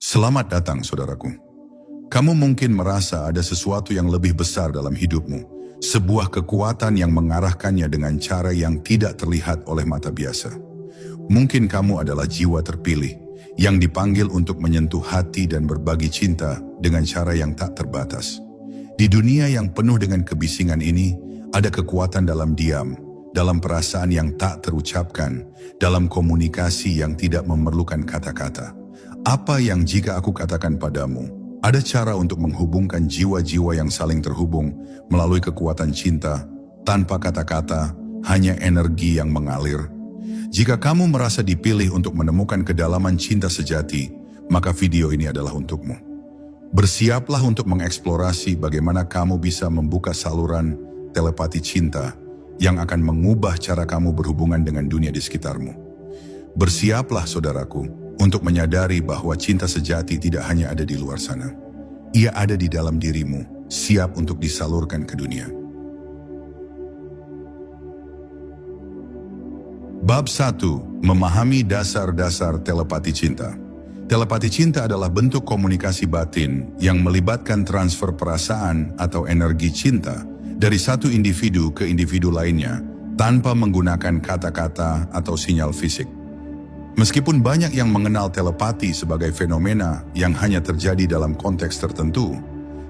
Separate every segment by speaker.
Speaker 1: Selamat datang, saudaraku. Kamu mungkin merasa ada sesuatu yang lebih besar dalam hidupmu, sebuah kekuatan yang mengarahkannya dengan cara yang tidak terlihat oleh mata biasa. Mungkin kamu adalah jiwa terpilih, yang dipanggil untuk menyentuh hati dan berbagi cinta dengan cara yang tak terbatas. Di dunia yang penuh dengan kebisingan ini, ada kekuatan dalam diam, dalam perasaan yang tak terucapkan, dalam komunikasi yang tidak memerlukan kata-kata. Apa yang jika aku katakan padamu, ada cara untuk menghubungkan jiwa-jiwa yang saling terhubung melalui kekuatan cinta, tanpa kata-kata, hanya energi yang mengalir. Jika kamu merasa dipilih untuk menemukan kedalaman cinta sejati, maka video ini adalah untukmu. Bersiaplah untuk mengeksplorasi bagaimana kamu bisa membuka saluran telepati cinta yang akan mengubah cara kamu berhubungan dengan dunia di sekitarmu. Bersiaplah, saudaraku, untuk menyadari bahwa cinta sejati tidak hanya ada di luar sana. Ia ada di dalam dirimu, siap untuk disalurkan ke dunia. Bab 1. Memahami dasar-dasar telepati cinta. Telepati cinta adalah bentuk komunikasi batin yang melibatkan transfer perasaan atau energi cinta dari satu individu ke individu lainnya tanpa menggunakan kata-kata atau sinyal fisik. Meskipun banyak yang mengenal telepati sebagai fenomena yang hanya terjadi dalam konteks tertentu,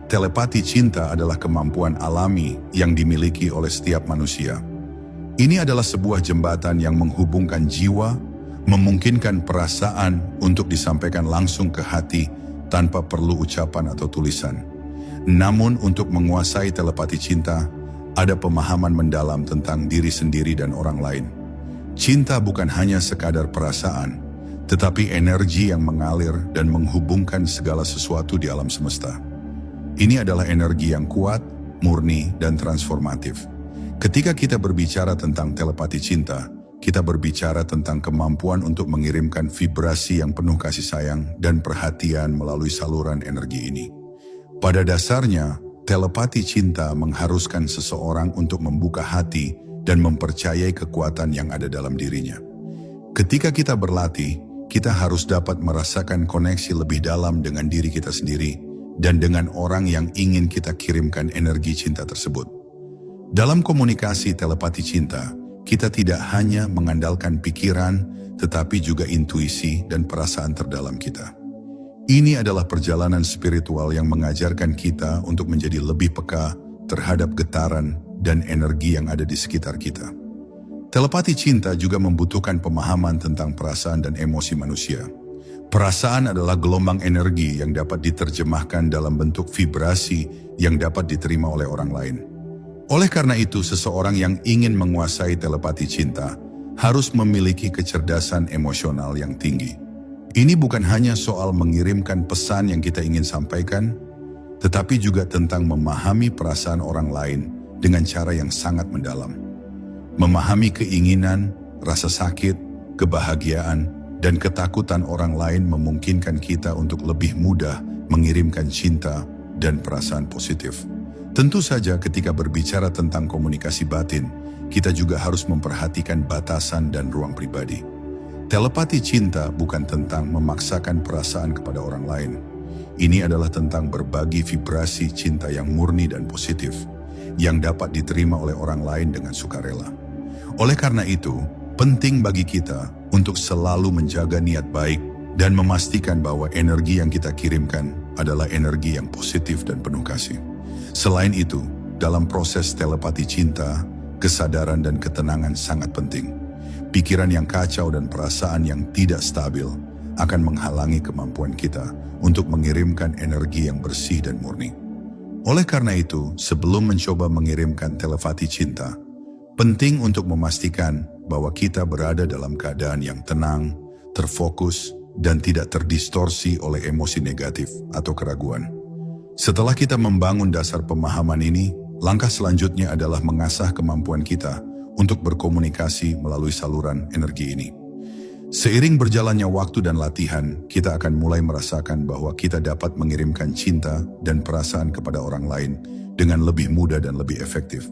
Speaker 1: telepati cinta adalah kemampuan alami yang dimiliki oleh setiap manusia. Ini adalah sebuah jembatan yang menghubungkan jiwa, memungkinkan perasaan untuk disampaikan langsung ke hati tanpa perlu ucapan atau tulisan. Namun untuk menguasai telepati cinta, ada pemahaman mendalam tentang diri sendiri dan orang lain. Cinta bukan hanya sekadar perasaan, tetapi energi yang mengalir dan menghubungkan segala sesuatu di alam semesta. Ini adalah energi yang kuat, murni, dan transformatif. Ketika kita berbicara tentang telepati cinta, kita berbicara tentang kemampuan untuk mengirimkan vibrasi yang penuh kasih sayang dan perhatian melalui saluran energi ini. Pada dasarnya, telepati cinta mengharuskan seseorang untuk membuka hati dan mempercayai kekuatan yang ada dalam dirinya. Ketika kita berlatih, kita harus dapat merasakan koneksi lebih dalam dengan diri kita sendiri dan dengan orang yang ingin kita kirimkan energi cinta tersebut. Dalam komunikasi telepati cinta, kita tidak hanya mengandalkan pikiran, tetapi juga intuisi dan perasaan terdalam kita. Ini adalah perjalanan spiritual yang mengajarkan kita untuk menjadi lebih peka terhadap getaran dan energi yang ada di sekitar kita. Telepati cinta juga membutuhkan pemahaman tentang perasaan dan emosi manusia. Perasaan adalah gelombang energi yang dapat diterjemahkan dalam bentuk vibrasi yang dapat diterima oleh orang lain. Oleh karena itu, seseorang yang ingin menguasai telepati cinta harus memiliki kecerdasan emosional yang tinggi. Ini bukan hanya soal mengirimkan pesan yang kita ingin sampaikan, tetapi juga tentang memahami perasaan orang lain dengan cara yang sangat mendalam. Memahami keinginan, rasa sakit, kebahagiaan, dan ketakutan orang lain memungkinkan kita untuk lebih mudah mengirimkan cinta dan perasaan positif. Tentu saja ketika berbicara tentang komunikasi batin, kita juga harus memperhatikan batasan dan ruang pribadi. Telepati cinta bukan tentang memaksakan perasaan kepada orang lain. Ini adalah tentang berbagi vibrasi cinta yang murni dan positif, yang dapat diterima oleh orang lain dengan sukarela. Oleh karena itu, penting bagi kita untuk selalu menjaga niat baik dan memastikan bahwa energi yang kita kirimkan adalah energi yang positif dan penuh kasih. Selain itu, dalam proses telepati cinta, kesadaran dan ketenangan sangat penting. Pikiran yang kacau dan perasaan yang tidak stabil akan menghalangi kemampuan kita untuk mengirimkan energi yang bersih dan murni. Oleh karena itu, sebelum mencoba mengirimkan telepati cinta, penting untuk memastikan bahwa kita berada dalam keadaan yang tenang, terfokus, dan tidak terdistorsi oleh emosi negatif atau keraguan. Setelah kita membangun dasar pemahaman ini, langkah selanjutnya adalah mengasah kemampuan kita untuk berkomunikasi melalui saluran energi ini. Seiring berjalannya waktu dan latihan, kita akan mulai merasakan bahwa kita dapat mengirimkan cinta dan perasaan kepada orang lain dengan lebih mudah dan lebih efektif.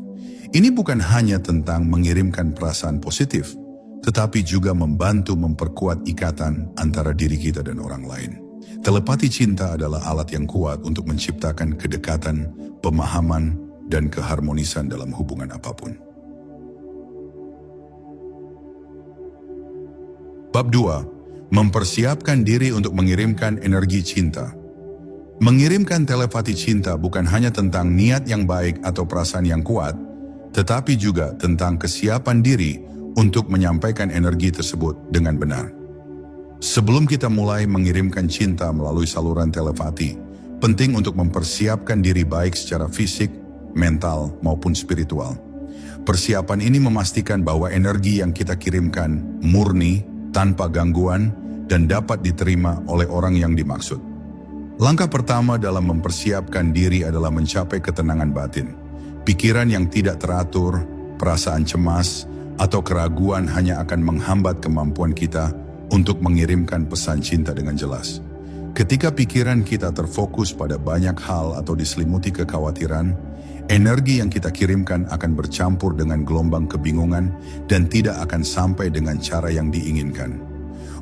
Speaker 1: Ini bukan hanya tentang mengirimkan perasaan positif, tetapi juga membantu memperkuat ikatan antara diri kita dan orang lain. Telepati cinta adalah alat yang kuat untuk menciptakan kedekatan, pemahaman, dan keharmonisan dalam hubungan apapun. Bab 2. Mempersiapkan diri untuk mengirimkan energi cinta. Mengirimkan telepati cinta bukan hanya tentang niat yang baik atau perasaan yang kuat, tetapi juga tentang kesiapan diri untuk menyampaikan energi tersebut dengan benar. Sebelum kita mulai mengirimkan cinta melalui saluran telepati, penting untuk mempersiapkan diri baik secara fisik, mental, maupun spiritual. Persiapan ini memastikan bahwa energi yang kita kirimkan murni, tanpa gangguan, dan dapat diterima oleh orang yang dimaksud. Langkah pertama dalam mempersiapkan diri adalah mencapai ketenangan batin. Pikiran yang tidak teratur, perasaan cemas, atau keraguan hanya akan menghambat kemampuan kita untuk mengirimkan pesan cinta dengan jelas. Ketika pikiran kita terfokus pada banyak hal atau diselimuti kekhawatiran, energi yang kita kirimkan akan bercampur dengan gelombang kebingungan dan tidak akan sampai dengan cara yang diinginkan.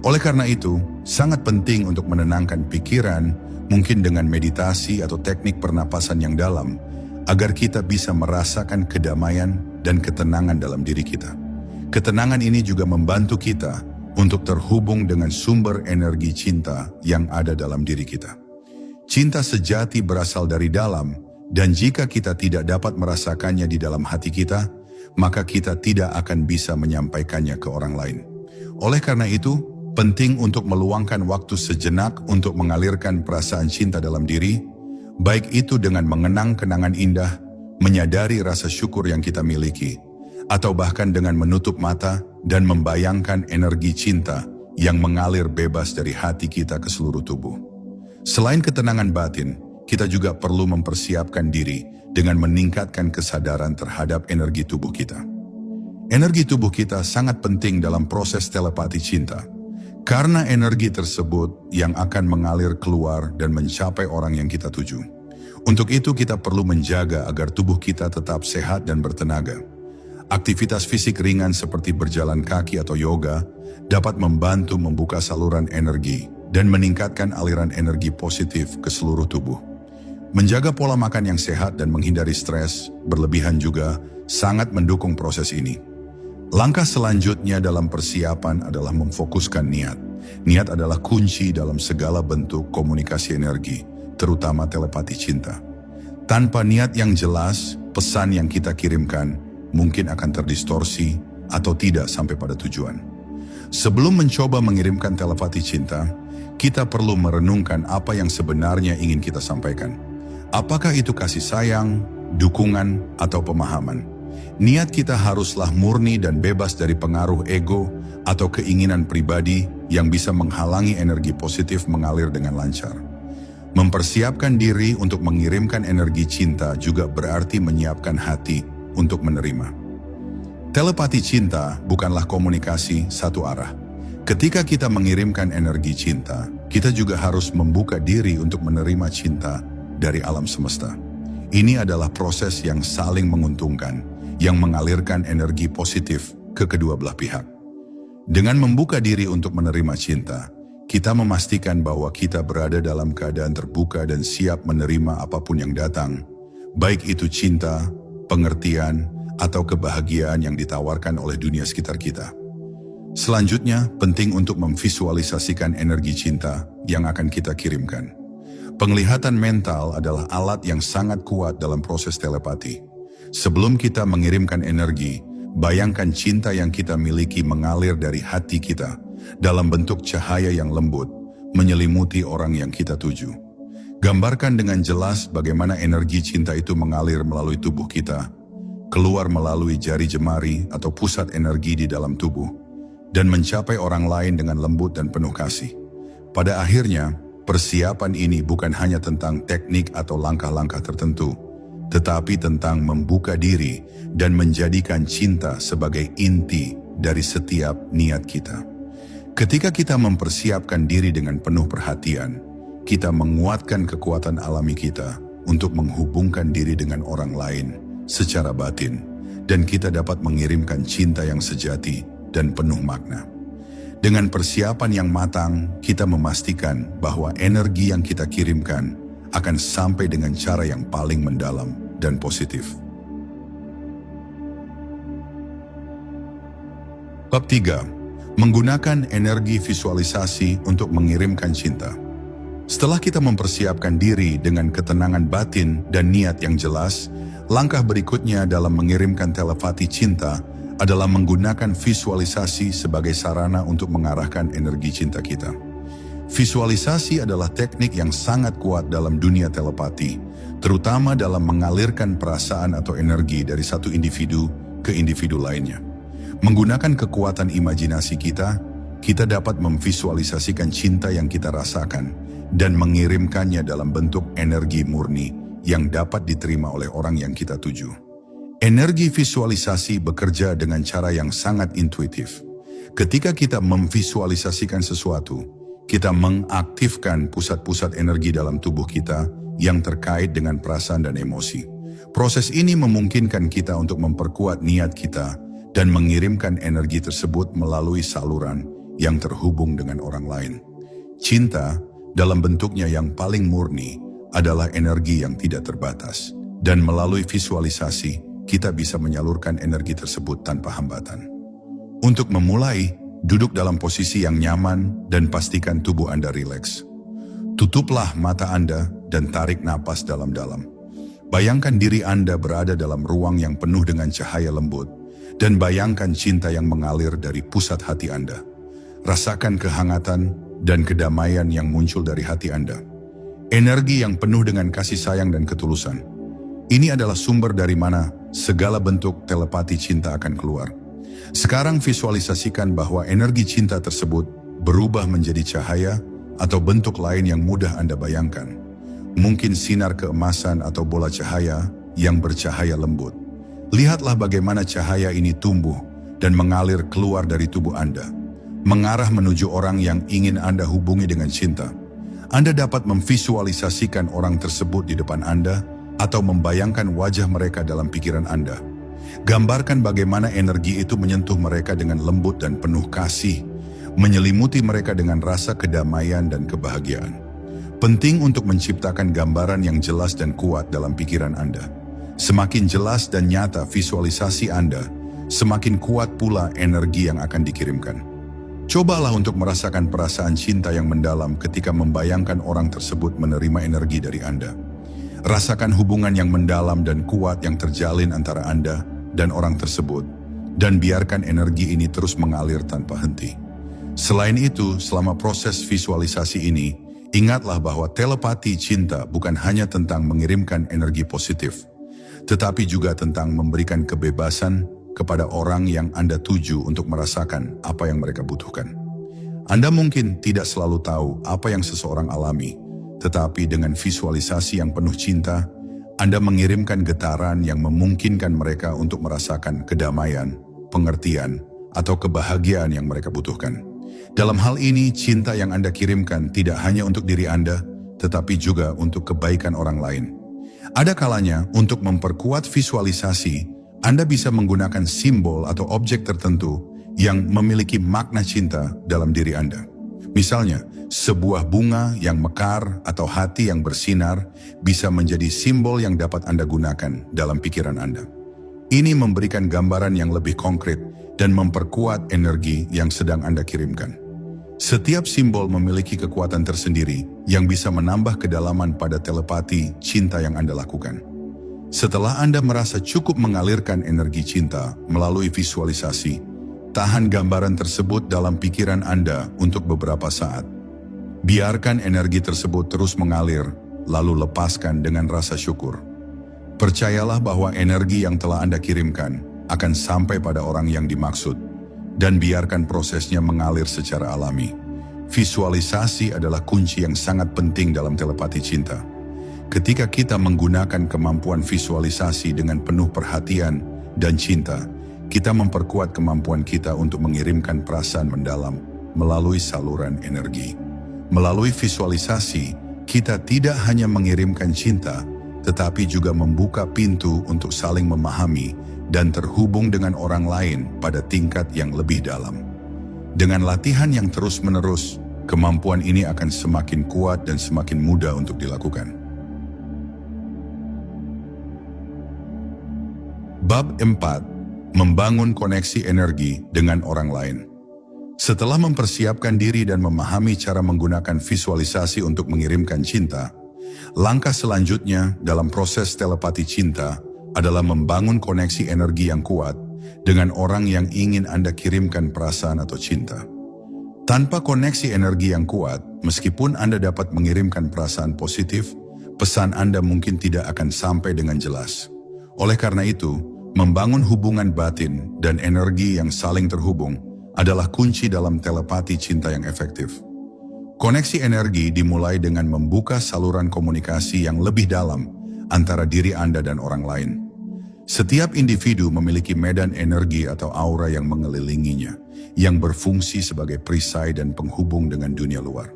Speaker 1: Oleh karena itu, sangat penting untuk menenangkan pikiran, mungkin dengan meditasi atau teknik pernapasan yang dalam, agar kita bisa merasakan kedamaian dan ketenangan dalam diri kita. Ketenangan ini juga membantu kita untuk terhubung dengan sumber energi cinta yang ada dalam diri kita. Cinta sejati berasal dari dalam, dan jika kita tidak dapat merasakannya di dalam hati kita, maka kita tidak akan bisa menyampaikannya ke orang lain. Oleh karena itu, penting untuk meluangkan waktu sejenak untuk mengalirkan perasaan cinta dalam diri, baik itu dengan mengenang kenangan indah, menyadari rasa syukur yang kita miliki, atau bahkan dengan menutup mata dan membayangkan energi cinta yang mengalir bebas dari hati kita ke seluruh tubuh. Selain ketenangan batin, kita juga perlu mempersiapkan diri dengan meningkatkan kesadaran terhadap energi tubuh kita. Energi tubuh kita sangat penting dalam proses telepati cinta, karena energi tersebut yang akan mengalir keluar dan mencapai orang yang kita tuju. Untuk itu kita perlu menjaga agar tubuh kita tetap sehat dan bertenaga. Aktivitas fisik ringan seperti berjalan kaki atau yoga dapat membantu membuka saluran energi dan meningkatkan aliran energi positif ke seluruh tubuh. Menjaga pola makan yang sehat dan menghindari stres berlebihan juga sangat mendukung proses ini. Langkah selanjutnya dalam persiapan adalah memfokuskan niat. Niat adalah kunci dalam segala bentuk komunikasi energi, terutama telepati cinta. Tanpa niat yang jelas, pesan yang kita kirimkan mungkin akan terdistorsi atau tidak sampai pada tujuan. Sebelum mencoba mengirimkan telepati cinta, kita perlu merenungkan apa yang sebenarnya ingin kita sampaikan. Apakah itu kasih sayang, dukungan, atau pemahaman? Niat kita haruslah murni dan bebas dari pengaruh ego atau keinginan pribadi yang bisa menghalangi energi positif mengalir dengan lancar. Mempersiapkan diri untuk mengirimkan energi cinta juga berarti menyiapkan hati untuk menerima. Telepati cinta bukanlah komunikasi satu arah. Ketika kita mengirimkan energi cinta, kita juga harus membuka diri untuk menerima cinta dari alam semesta. Ini adalah proses yang saling menguntungkan, yang mengalirkan energi positif ke kedua belah pihak. Dengan membuka diri untuk menerima cinta, kita memastikan bahwa kita berada dalam keadaan terbuka dan siap menerima apapun yang datang, baik itu cinta, pengertian, atau kebahagiaan yang ditawarkan oleh dunia sekitar kita. Selanjutnya, penting untuk memvisualisasikan energi cinta yang akan kita kirimkan. Penglihatan mental adalah alat yang sangat kuat dalam proses telepati. Sebelum kita mengirimkan energi, bayangkan cinta yang kita miliki mengalir dari hati kita dalam bentuk cahaya yang lembut, menyelimuti orang yang kita tuju. Gambarkan dengan jelas bagaimana energi cinta itu mengalir melalui tubuh kita, keluar melalui jari jemari atau pusat energi di dalam tubuh, dan mencapai orang lain dengan lembut dan penuh kasih. Pada akhirnya, persiapan ini bukan hanya tentang teknik atau langkah-langkah tertentu, tetapi tentang membuka diri dan menjadikan cinta sebagai inti dari setiap niat kita. Ketika kita mempersiapkan diri dengan penuh perhatian, kita menguatkan kekuatan alami kita untuk menghubungkan diri dengan orang lain secara batin, dan kita dapat mengirimkan cinta yang sejati dan penuh makna. Dengan persiapan yang matang, kita memastikan bahwa energi yang kita kirimkan akan sampai dengan cara yang paling mendalam dan positif. Bab 3. Menggunakan energi visualisasi untuk mengirimkan cinta. Setelah kita mempersiapkan diri dengan ketenangan batin dan niat yang jelas, langkah berikutnya dalam mengirimkan telepati cinta adalah menggunakan visualisasi sebagai sarana untuk mengarahkan energi cinta kita. Visualisasi adalah teknik yang sangat kuat dalam dunia telepati, terutama dalam mengalirkan perasaan atau energi dari satu individu ke individu lainnya. Menggunakan kekuatan imajinasi kita dapat memvisualisasikan cinta yang kita rasakan dan mengirimkannya dalam bentuk energi murni yang dapat diterima oleh orang yang kita tuju. Energi visualisasi bekerja dengan cara yang sangat intuitif. Ketika kita memvisualisasikan sesuatu, kita mengaktifkan pusat-pusat energi dalam tubuh kita yang terkait dengan perasaan dan emosi. Proses ini memungkinkan kita untuk memperkuat niat kita dan mengirimkan energi tersebut melalui saluran yang terhubung dengan orang lain. Cinta, dalam bentuknya yang paling murni, adalah energi yang tidak terbatas. Dan melalui visualisasi, kita bisa menyalurkan energi tersebut tanpa hambatan. Untuk memulai, duduk dalam posisi yang nyaman dan pastikan tubuh Anda rileks. Tutuplah mata Anda dan tarik napas dalam-dalam. Bayangkan diri Anda berada dalam ruang yang penuh dengan cahaya lembut dan bayangkan cinta yang mengalir dari pusat hati Anda. Rasakan kehangatan dan kedamaian yang muncul dari hati Anda. Energi yang penuh dengan kasih sayang dan ketulusan. Ini adalah sumber dari mana segala bentuk telepati cinta akan keluar. Sekarang visualisasikan bahwa energi cinta tersebut berubah menjadi cahaya atau bentuk lain yang mudah Anda bayangkan. Mungkin sinar keemasan atau bola cahaya yang bercahaya lembut. Lihatlah bagaimana cahaya ini tumbuh dan mengalir keluar dari tubuh Anda, mengarah menuju orang yang ingin Anda hubungi dengan cinta. Anda dapat memvisualisasikan orang tersebut di depan Anda atau membayangkan wajah mereka dalam pikiran Anda. Gambarkan bagaimana energi itu menyentuh mereka dengan lembut dan penuh kasih, menyelimuti mereka dengan rasa kedamaian dan kebahagiaan. Penting untuk menciptakan gambaran yang jelas dan kuat dalam pikiran Anda. Semakin jelas dan nyata visualisasi Anda, semakin kuat pula energi yang akan dikirimkan. Cobalah untuk merasakan perasaan cinta yang mendalam ketika membayangkan orang tersebut menerima energi dari Anda. Rasakan hubungan yang mendalam dan kuat yang terjalin antara Anda dan orang tersebut, dan biarkan energi ini terus mengalir tanpa henti. Selain itu, selama proses visualisasi ini, ingatlah bahwa telepati cinta bukan hanya tentang mengirimkan energi positif, tetapi juga tentang memberikan kebebasan kepada orang yang Anda tuju untuk merasakan apa yang mereka butuhkan. Anda mungkin tidak selalu tahu apa yang seseorang alami, tetapi dengan visualisasi yang penuh cinta, Anda mengirimkan getaran yang memungkinkan mereka untuk merasakan kedamaian, pengertian, atau kebahagiaan yang mereka butuhkan. Dalam hal ini, cinta yang Anda kirimkan tidak hanya untuk diri Anda, tetapi juga untuk kebaikan orang lain. Ada kalanya, untuk memperkuat visualisasi, Anda bisa menggunakan simbol atau objek tertentu yang memiliki makna cinta dalam diri Anda. Misalnya, sebuah bunga yang mekar atau hati yang bersinar bisa menjadi simbol yang dapat Anda gunakan dalam pikiran Anda. Ini memberikan gambaran yang lebih konkret dan memperkuat energi yang sedang Anda kirimkan. Setiap simbol memiliki kekuatan tersendiri yang bisa menambah kedalaman pada telepati cinta yang Anda lakukan. Setelah Anda merasa cukup mengalirkan energi cinta melalui visualisasi, tahan gambaran tersebut dalam pikiran Anda untuk beberapa saat. Biarkan energi tersebut terus mengalir, lalu lepaskan dengan rasa syukur. Percayalah bahwa energi yang telah Anda kirimkan akan sampai pada orang yang dimaksud, dan biarkan prosesnya mengalir secara alami. Visualisasi adalah kunci yang sangat penting dalam telepati cinta. Ketika kita menggunakan kemampuan visualisasi dengan penuh perhatian dan cinta, kita memperkuat kemampuan kita untuk mengirimkan perasaan mendalam melalui saluran energi. Melalui visualisasi, kita tidak hanya mengirimkan cinta, tetapi juga membuka pintu untuk saling memahami dan terhubung dengan orang lain pada tingkat yang lebih dalam. Dengan latihan yang terus-menerus, kemampuan ini akan semakin kuat dan semakin mudah untuk dilakukan. Bab 4. Membangun koneksi energi dengan orang lain. Setelah mempersiapkan diri dan memahami cara menggunakan visualisasi untuk mengirimkan cinta, langkah selanjutnya dalam proses telepati cinta adalah membangun koneksi energi yang kuat dengan orang yang ingin Anda kirimkan perasaan atau cinta. Tanpa koneksi energi yang kuat, meskipun Anda dapat mengirimkan perasaan positif, pesan Anda mungkin tidak akan sampai dengan jelas. Oleh karena itu, membangun hubungan batin dan energi yang saling terhubung adalah kunci dalam telepati cinta yang efektif. Koneksi energi dimulai dengan membuka saluran komunikasi yang lebih dalam antara diri Anda dan orang lain. Setiap individu memiliki medan energi atau aura yang mengelilinginya, yang berfungsi sebagai perisai dan penghubung dengan dunia luar.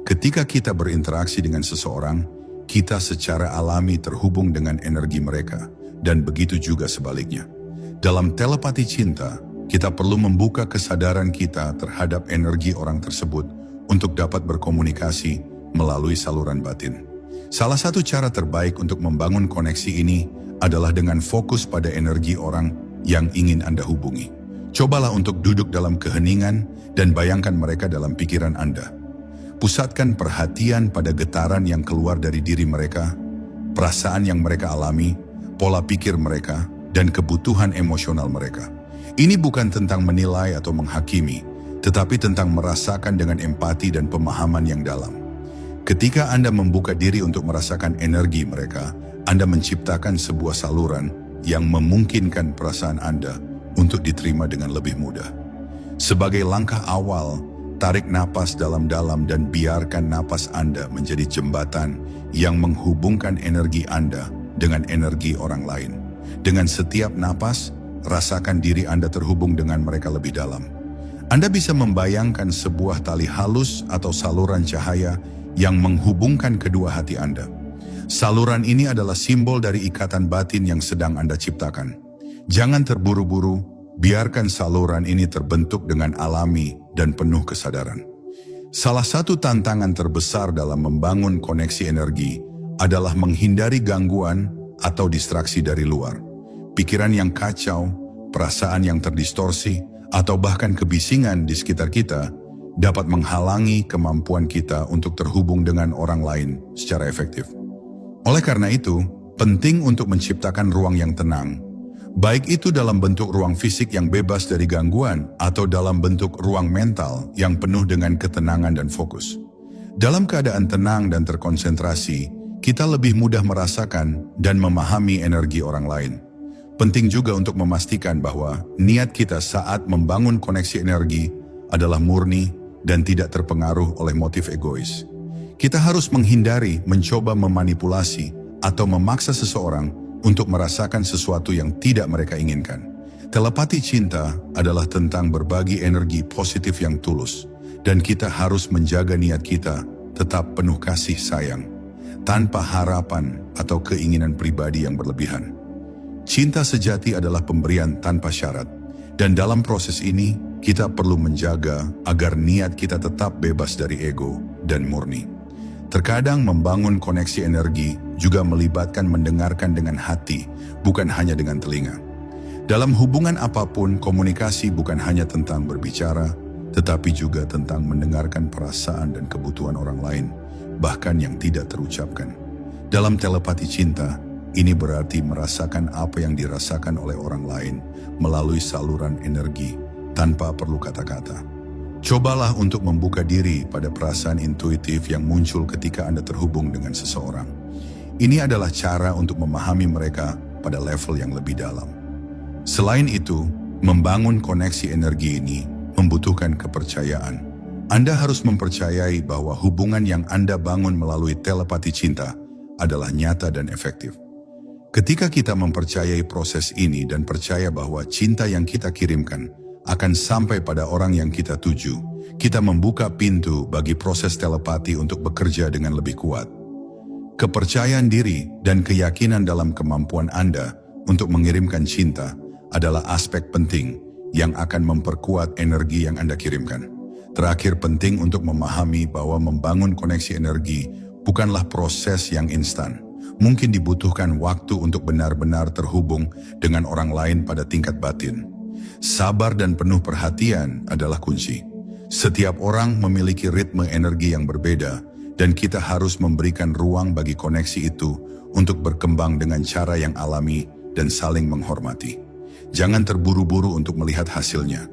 Speaker 1: Ketika kita berinteraksi dengan seseorang, kita secara alami terhubung dengan energi mereka, dan begitu juga sebaliknya. Dalam telepati cinta, kita perlu membuka kesadaran kita terhadap energi orang tersebut untuk dapat berkomunikasi melalui saluran batin. Salah satu cara terbaik untuk membangun koneksi ini adalah dengan fokus pada energi orang yang ingin Anda hubungi. Cobalah untuk duduk dalam keheningan dan bayangkan mereka dalam pikiran Anda. Pusatkan perhatian pada getaran yang keluar dari diri mereka, perasaan yang mereka alami, pola pikir mereka, dan kebutuhan emosional mereka. Ini bukan tentang menilai atau menghakimi, tetapi tentang merasakan dengan empati dan pemahaman yang dalam. Ketika Anda membuka diri untuk merasakan energi mereka, Anda menciptakan sebuah saluran yang memungkinkan perasaan Anda untuk diterima dengan lebih mudah. Sebagai langkah awal, tarik napas dalam-dalam dan biarkan napas Anda menjadi jembatan yang menghubungkan energi Anda dengan energi orang lain. Dengan setiap napas, rasakan diri Anda terhubung dengan mereka lebih dalam. Anda bisa membayangkan sebuah tali halus atau saluran cahaya yang menghubungkan kedua hati Anda. Saluran ini adalah simbol dari ikatan batin yang sedang Anda ciptakan. Jangan terburu-buru, biarkan saluran ini terbentuk dengan alami dan penuh kesadaran. Salah satu tantangan terbesar dalam membangun koneksi energi adalah menghindari gangguan atau distraksi dari luar. Pikiran yang kacau, perasaan yang terdistorsi, atau bahkan kebisingan di sekitar kita dapat menghalangi kemampuan kita untuk terhubung dengan orang lain secara efektif. Oleh karena itu, penting untuk menciptakan ruang yang tenang, baik itu dalam bentuk ruang fisik yang bebas dari gangguan atau dalam bentuk ruang mental yang penuh dengan ketenangan dan fokus. Dalam keadaan tenang dan terkonsentrasi, kita lebih mudah merasakan dan memahami energi orang lain. Penting juga untuk memastikan bahwa niat kita saat membangun koneksi energi adalah murni dan tidak terpengaruh oleh motif egois. Kita harus menghindari mencoba memanipulasi atau memaksa seseorang untuk merasakan sesuatu yang tidak mereka inginkan. Telepati cinta adalah tentang berbagi energi positif yang tulus, dan kita harus menjaga niat kita tetap penuh kasih sayang, tanpa harapan atau keinginan pribadi yang berlebihan. Cinta sejati adalah pemberian tanpa syarat, dan dalam proses ini kita perlu menjaga agar niat kita tetap bebas dari ego dan murni. Terkadang membangun koneksi energi juga melibatkan mendengarkan dengan hati, bukan hanya dengan telinga. Dalam hubungan apapun, komunikasi bukan hanya tentang berbicara, tetapi juga tentang mendengarkan perasaan dan kebutuhan orang lain, bahkan yang tidak terucapkan. Dalam telepati cinta, ini berarti merasakan apa yang dirasakan oleh orang lain melalui saluran energi tanpa perlu kata-kata. Cobalah untuk membuka diri pada perasaan intuitif yang muncul ketika Anda terhubung dengan seseorang. Ini adalah cara untuk memahami mereka pada level yang lebih dalam. Selain itu, membangun koneksi energi ini membutuhkan kepercayaan. Anda harus mempercayai bahwa hubungan yang Anda bangun melalui telepati cinta adalah nyata dan efektif. Ketika kita mempercayai proses ini dan percaya bahwa cinta yang kita kirimkan akan sampai pada orang yang kita tuju, kita membuka pintu bagi proses telepati untuk bekerja dengan lebih kuat. Kepercayaan diri dan keyakinan dalam kemampuan Anda untuk mengirimkan cinta adalah aspek penting yang akan memperkuat energi yang Anda kirimkan. Terakhir, penting untuk memahami bahwa membangun koneksi energi bukanlah proses yang instan. Mungkin dibutuhkan waktu untuk benar-benar terhubung dengan orang lain pada tingkat batin. Sabar dan penuh perhatian adalah kunci. Setiap orang memiliki ritme energi yang berbeda, dan kita harus memberikan ruang bagi koneksi itu untuk berkembang dengan cara yang alami dan saling menghormati. Jangan terburu-buru untuk melihat hasilnya.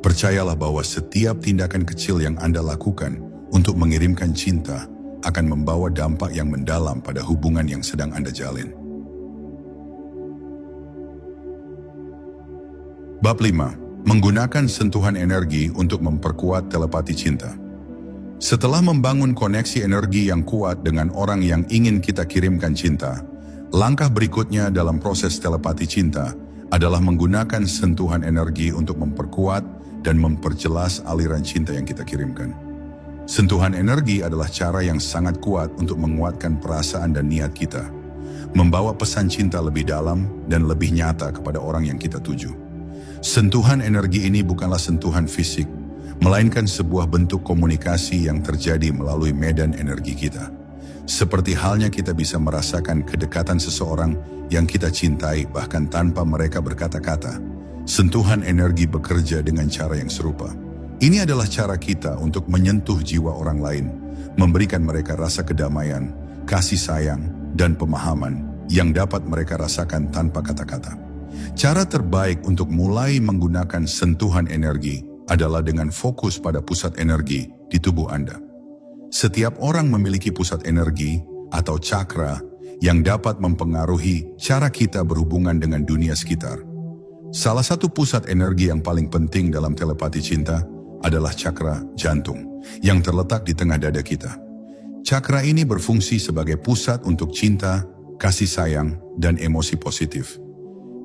Speaker 1: Percayalah bahwa setiap tindakan kecil yang Anda lakukan untuk mengirimkan cinta akan membawa dampak yang mendalam pada hubungan yang sedang Anda jalin. Bab 5. Menggunakan sentuhan energi untuk memperkuat telepati cinta. Setelah membangun koneksi energi yang kuat dengan orang yang ingin kita kirimkan cinta, langkah berikutnya dalam proses telepati cinta adalah menggunakan sentuhan energi untuk memperkuat dan memperjelas aliran cinta yang kita kirimkan. Sentuhan energi adalah cara yang sangat kuat untuk menguatkan perasaan dan niat kita, membawa pesan cinta lebih dalam dan lebih nyata kepada orang yang kita tuju. Sentuhan energi ini bukanlah sentuhan fisik, melainkan sebuah bentuk komunikasi yang terjadi melalui medan energi kita. Seperti halnya kita bisa merasakan kedekatan seseorang yang kita cintai bahkan tanpa mereka berkata-kata, sentuhan energi bekerja dengan cara yang serupa. Ini adalah cara kita untuk menyentuh jiwa orang lain, memberikan mereka rasa kedamaian, kasih sayang, dan pemahaman yang dapat mereka rasakan tanpa kata-kata. Cara terbaik untuk mulai menggunakan sentuhan energi adalah dengan fokus pada pusat energi di tubuh Anda. Setiap orang memiliki pusat energi atau cakra yang dapat mempengaruhi cara kita berhubungan dengan dunia sekitar. Salah satu pusat energi yang paling penting dalam telepati cinta adalah cakra jantung yang terletak di tengah dada kita. Cakra ini berfungsi sebagai pusat untuk cinta, kasih sayang, dan emosi positif.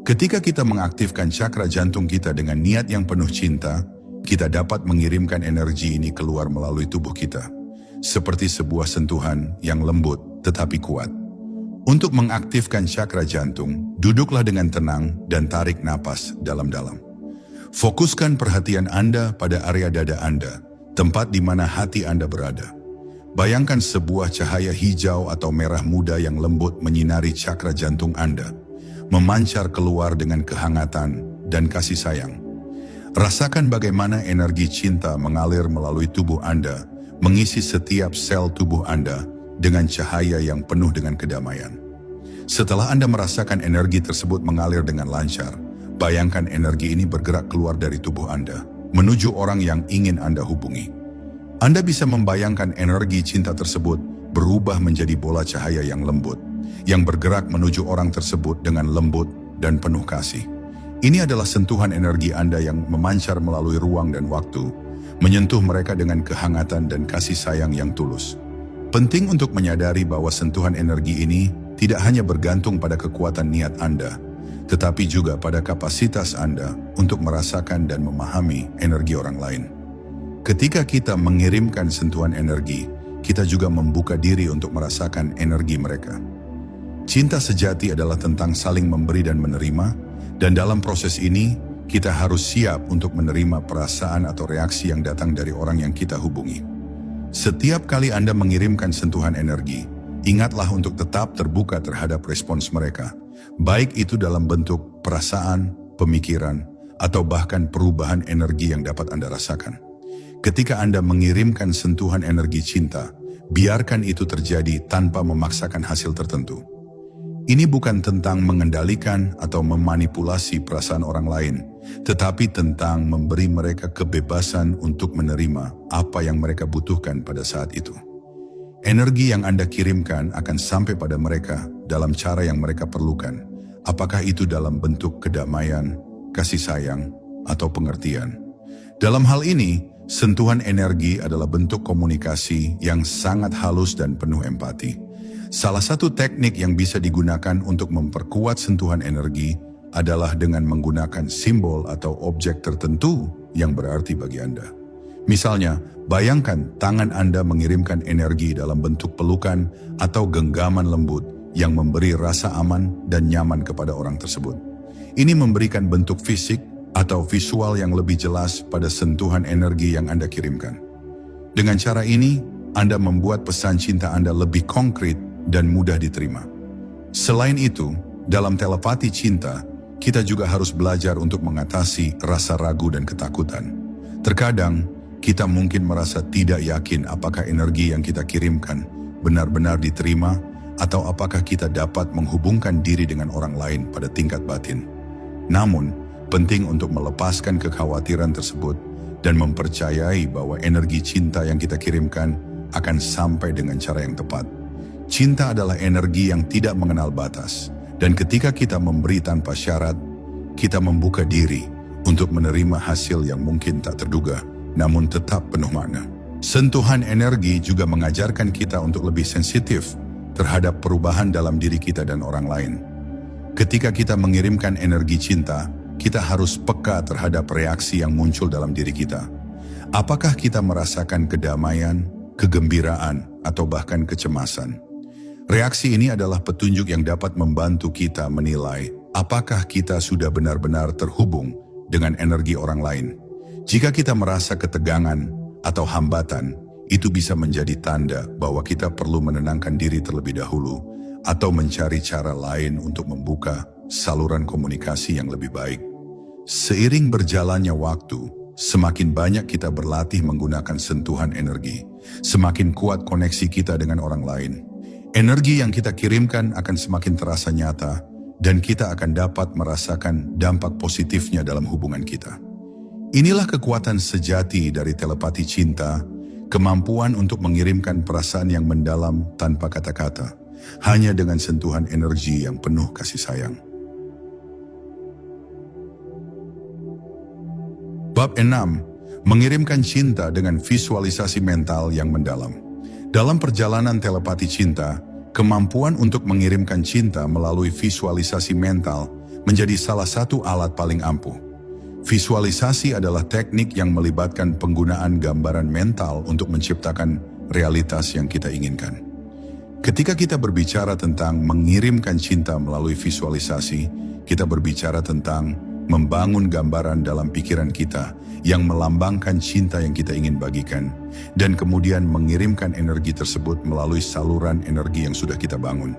Speaker 1: Ketika kita mengaktifkan cakra jantung kita dengan niat yang penuh cinta, kita dapat mengirimkan energi ini keluar melalui tubuh kita, seperti sebuah sentuhan yang lembut tetapi kuat. Untuk mengaktifkan cakra jantung, duduklah dengan tenang dan tarik napas dalam-dalam. Fokuskan perhatian Anda pada area dada Anda, tempat di mana hati Anda berada. Bayangkan sebuah cahaya hijau atau merah muda yang lembut menyinari cakra jantung Anda, memancar keluar dengan kehangatan dan kasih sayang. Rasakan bagaimana energi cinta mengalir melalui tubuh Anda, mengisi setiap sel tubuh Anda dengan cahaya yang penuh dengan kedamaian. Setelah Anda merasakan energi tersebut mengalir dengan lancar, bayangkan energi ini bergerak keluar dari tubuh Anda, menuju orang yang ingin Anda hubungi. Anda bisa membayangkan energi cinta tersebut berubah menjadi bola cahaya yang lembut, yang bergerak menuju orang tersebut dengan lembut dan penuh kasih. Ini adalah sentuhan energi Anda yang memancar melalui ruang dan waktu, menyentuh mereka dengan kehangatan dan kasih sayang yang tulus. Penting untuk menyadari bahwa sentuhan energi ini tidak hanya bergantung pada kekuatan niat Anda, tetapi juga pada kapasitas Anda untuk merasakan dan memahami energi orang lain. Ketika kita mengirimkan sentuhan energi, kita juga membuka diri untuk merasakan energi mereka. Cinta sejati adalah tentang saling memberi dan menerima, dan dalam proses ini, kita harus siap untuk menerima perasaan atau reaksi yang datang dari orang yang kita hubungi. Setiap kali Anda mengirimkan sentuhan energi, ingatlah untuk tetap terbuka terhadap respons mereka, baik itu dalam bentuk perasaan, pemikiran, atau bahkan perubahan energi yang dapat Anda rasakan. Ketika Anda mengirimkan sentuhan energi cinta, biarkan itu terjadi tanpa memaksakan hasil tertentu. Ini bukan tentang mengendalikan atau memanipulasi perasaan orang lain, tetapi tentang memberi mereka kebebasan untuk menerima apa yang mereka butuhkan pada saat itu. Energi yang Anda kirimkan akan sampai pada mereka dalam cara yang mereka perlukan, apakah itu dalam bentuk kedamaian, kasih sayang, atau pengertian. Dalam hal ini, sentuhan energi adalah bentuk komunikasi yang sangat halus dan penuh empati. Salah satu teknik yang bisa digunakan untuk memperkuat sentuhan energi adalah dengan menggunakan simbol atau objek tertentu yang berarti bagi Anda. Misalnya, bayangkan tangan Anda mengirimkan energi dalam bentuk pelukan atau genggaman lembut yang memberi rasa aman dan nyaman kepada orang tersebut. Ini memberikan bentuk fisik atau visual yang lebih jelas pada sentuhan energi yang Anda kirimkan. Dengan cara ini, Anda membuat pesan cinta Anda lebih konkret dan mudah diterima. Selain itu, dalam telepati cinta, kita juga harus belajar untuk mengatasi rasa ragu dan ketakutan. Terkadang, kita mungkin merasa tidak yakin apakah energi yang kita kirimkan benar-benar diterima atau apakah kita dapat menghubungkan diri dengan orang lain pada tingkat batin. Namun, penting untuk melepaskan kekhawatiran tersebut dan mempercayai bahwa energi cinta yang kita kirimkan akan sampai dengan cara yang tepat. Cinta adalah energi yang tidak mengenal batas, dan ketika kita memberi tanpa syarat, kita membuka diri untuk menerima hasil yang mungkin tak terduga, namun tetap penuh makna. Sentuhan energi juga mengajarkan kita untuk lebih sensitif terhadap perubahan dalam diri kita dan orang lain. Ketika kita mengirimkan energi cinta, kita harus peka terhadap reaksi yang muncul dalam diri kita. Apakah kita merasakan kedamaian, kegembiraan, atau bahkan kecemasan? Reaksi ini adalah petunjuk yang dapat membantu kita menilai apakah kita sudah benar-benar terhubung dengan energi orang lain. Jika kita merasa ketegangan atau hambatan, itu bisa menjadi tanda bahwa kita perlu menenangkan diri terlebih dahulu atau mencari cara lain untuk membuka saluran komunikasi yang lebih baik. Seiring berjalannya waktu, semakin banyak kita berlatih menggunakan sentuhan energi, semakin kuat koneksi kita dengan orang lain. Energi yang kita kirimkan akan semakin terasa nyata dan kita akan dapat merasakan dampak positifnya dalam hubungan kita. Inilah kekuatan sejati dari telepati cinta, kemampuan untuk mengirimkan perasaan yang mendalam tanpa kata-kata, hanya dengan sentuhan energi yang penuh kasih sayang. Bab 6. Mengirimkan cinta dengan visualisasi mental yang mendalam. Dalam perjalanan telepati cinta, kemampuan untuk mengirimkan cinta melalui visualisasi mental menjadi salah satu alat paling ampuh. Visualisasi adalah teknik yang melibatkan penggunaan gambaran mental untuk menciptakan realitas yang kita inginkan. Ketika kita berbicara tentang mengirimkan cinta melalui visualisasi, kita berbicara tentang membangun gambaran dalam pikiran kita yang melambangkan cinta yang kita ingin bagikan, dan kemudian mengirimkan energi tersebut melalui saluran energi yang sudah kita bangun.